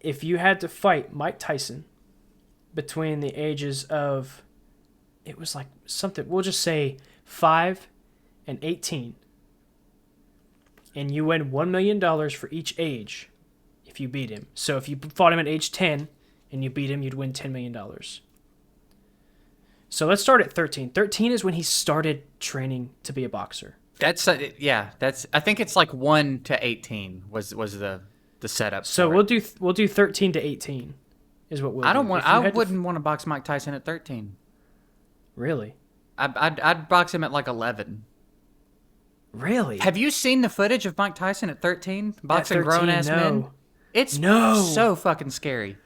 if you had to fight Mike Tyson between the ages of, it was like something, we'll just say 5 and 18, and you win $1 million for each age if you beat him. So if you fought him at age 10 and you beat him, you'd win $10 million. So let's start at 13. 13 is when he started training to be a boxer. That's I think it's like 1 to 18 was the setup. So we'll do 13 to 18 is what we'll do. I wouldn't want to box Mike Tyson at 13. Really? I'd box him at like 11. Really? Have you seen the footage of Mike Tyson at 13 boxing grown-ass men? It's so fucking scary.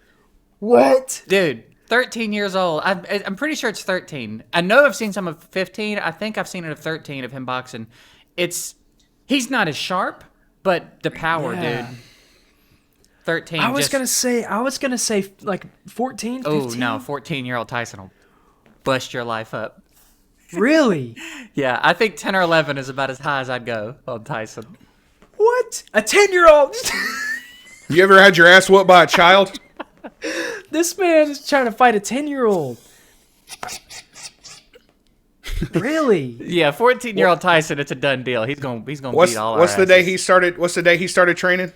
What? Dude, 13 years old. I'm pretty sure it's 13. I know I've seen some of 15. I think I've seen it of 13 of him boxing. He's not as sharp, but the power, dude. 13. I was gonna say like 14, 15. Oh no, 14-year-old Tyson will bust your life up. Really? Yeah, I think 10 or 11 is about as high as I'd go on Tyson. What? A 10-year-old? You ever had your ass whooped by a child? This man is trying to fight a 10-year-old. Really? Yeah, 14-year-old Tyson, it's a done deal. He's gonna beat all our What's the asses. day he started? What's the day he started training?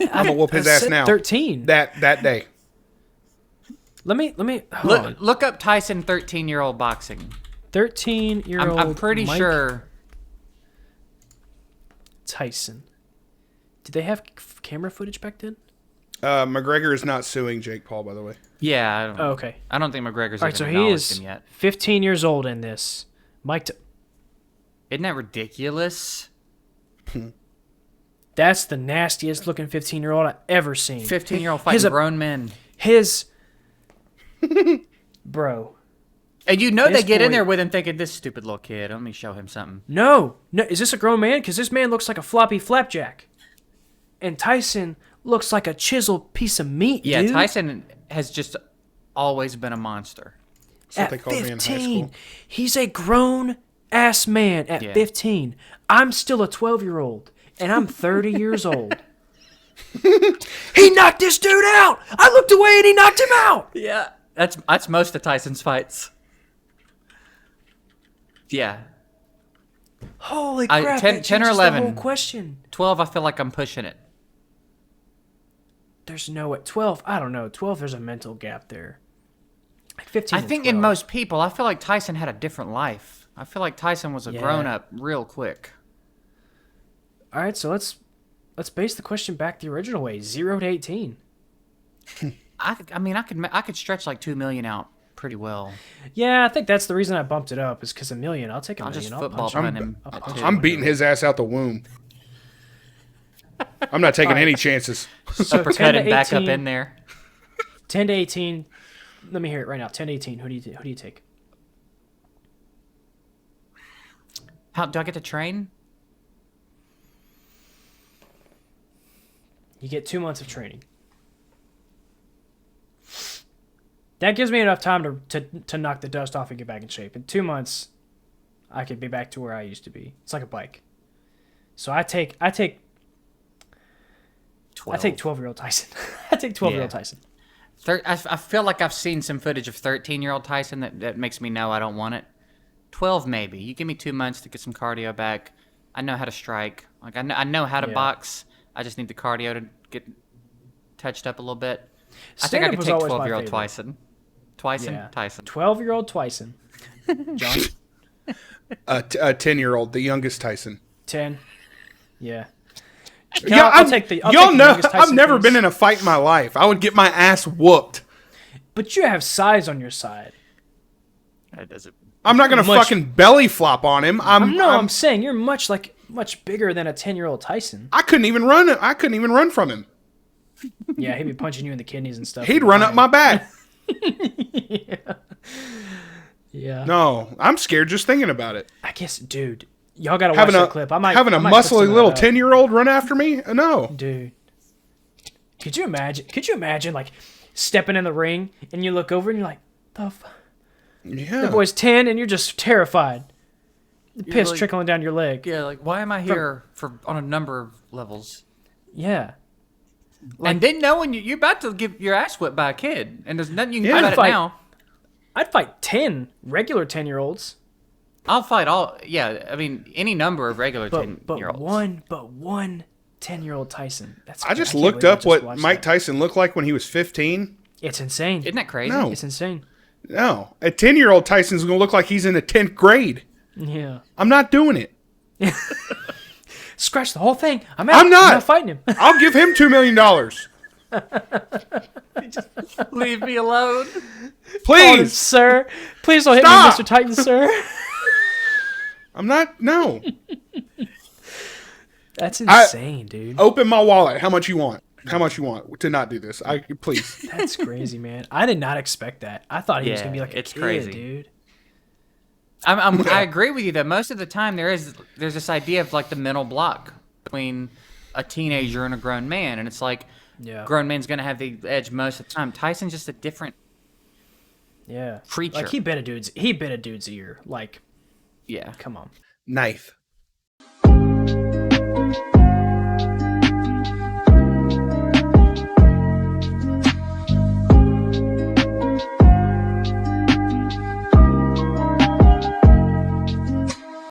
I'm gonna whoop his ass now. 13. That day. Let me hold on. Look up Tyson 13-year-old boxing. 13-year-old. I'm pretty sure. Tyson. Did they have camera footage back then? McGregor is not suing Jake Paul, by the way. Yeah. Okay. I don't think McGregor's All right, so even he acknowledged is him yet. 15 years old in this. Isn't that ridiculous? That's the nastiest looking 15-year-old I've ever seen. 15-year-old fighting grown men. Bro. And you know they get in boy- there with him thinking, this stupid little kid, let me show him something. No. Is this a grown man? Because this man looks like a floppy flapjack. And Tyson looks like a chiseled piece of meat, Yeah, dude. Tyson has just always been a monster. That's what At they called me in high 15, school. he's a grown-ass man at 15. I'm still a 12-year-old, and I'm 30 years old. He knocked this dude out! I looked away, and he knocked him out! Yeah. That's most of Tyson's fights. Yeah. Holy crap, 10 that 10 or changes 11. the whole question. 12, I feel like I'm pushing it. There's no way. 12, I don't know. 12, there's a mental gap there. Like 15 I and think 12. in most people, I feel like Tyson had a different life. I feel like Tyson was a grown-up real quick. All right, so let's base the question back the original way. 0 to 18. I mean, I could stretch like 2 million out pretty well. Yeah, I think that's the reason I bumped it up, is because $1 million. I'll take $1 I'll million. just football punch punt him. at 2. I'm beating his ass out the womb. I'm not taking any chances. So 10 Uppercut to and back up 18, in there. 10 to 18. Let me hear it right now. 10 to 18. Who do you take? How do I get to train? You get 2 months of training. That gives me enough time to knock the dust off and get back in shape. In 2 months, I could be back to where I used to be. It's like a bike. So I take 12-year-old Tyson. I take 12-year-old Tyson. I feel like I've seen some footage of 13-year-old Tyson that makes me know I don't want it. 12 maybe. You give me 2 months to get some cardio back. I know how to strike. Like I know how to box. I just need the cardio to get touched up a little bit. I think I could take 12-year-old Tyson. Tyson. 12-year-old Tyson. John? 10-year-old, the youngest Tyson. 10. Yeah. Yeah, I'll take the y'all know youngest Tyson, I've never please. been in a fight in my life. I would get my ass whooped. But you have size on your side. That doesn't. I'm not gonna fucking belly flop on him. I'm saying you're much bigger than a 10-year-old Tyson. I couldn't even run. I couldn't even run from him. Yeah, he'd be punching you in the kidneys and stuff. He'd run up my back. Yeah. No, I'm scared just thinking about it. I guess, dude, y'all gotta watch that clip. Having a I might put some muscly of that little up. 10-year-old run after me? No. Dude. Could you imagine like stepping in the ring and you look over and you're like, Yeah. the boy's 10 and you're just terrified. The piss like- trickling down your leg. Yeah, like why am I here on a number of levels? Yeah. And then knowing you're about to get your ass whipped by a kid, and there's nothing you can do about it fight. now. I'd fight 10 regular 10-year-olds. I'll fight all. Yeah, I mean any number of regular But 10-year-olds. one 10-year-old Tyson. I just can't looked believe I up just what watched Mike that. Tyson looked like when he was 15. It's insane. Isn't that crazy? No. It's insane. No, a 10-year-old Tyson's going to look like he's in the 10th grade. Yeah. I'm not doing it. Scratch the whole thing. I'm out. I'm not. I'm not fighting him. I'll give him $2 million. Leave me alone. Oh, Please. sir. Please don't Stop. hit me, Mr. Titan, sir. I'm not. No. That's insane, dude. Open my wallet. How much you want? How much you want to not do this? Please. That's crazy, man. I did not expect that. I thought he was Yeah, gonna be like a it's kid, crazy. dude. I agree with you that most of the time there's this idea of like the mental block between a teenager and a grown man, and it's like Yeah. grown man's gonna have the edge most of the time. Tyson's just a different Yeah. creature. Like he bit a dude's ear. Like, yeah. come on. Knife.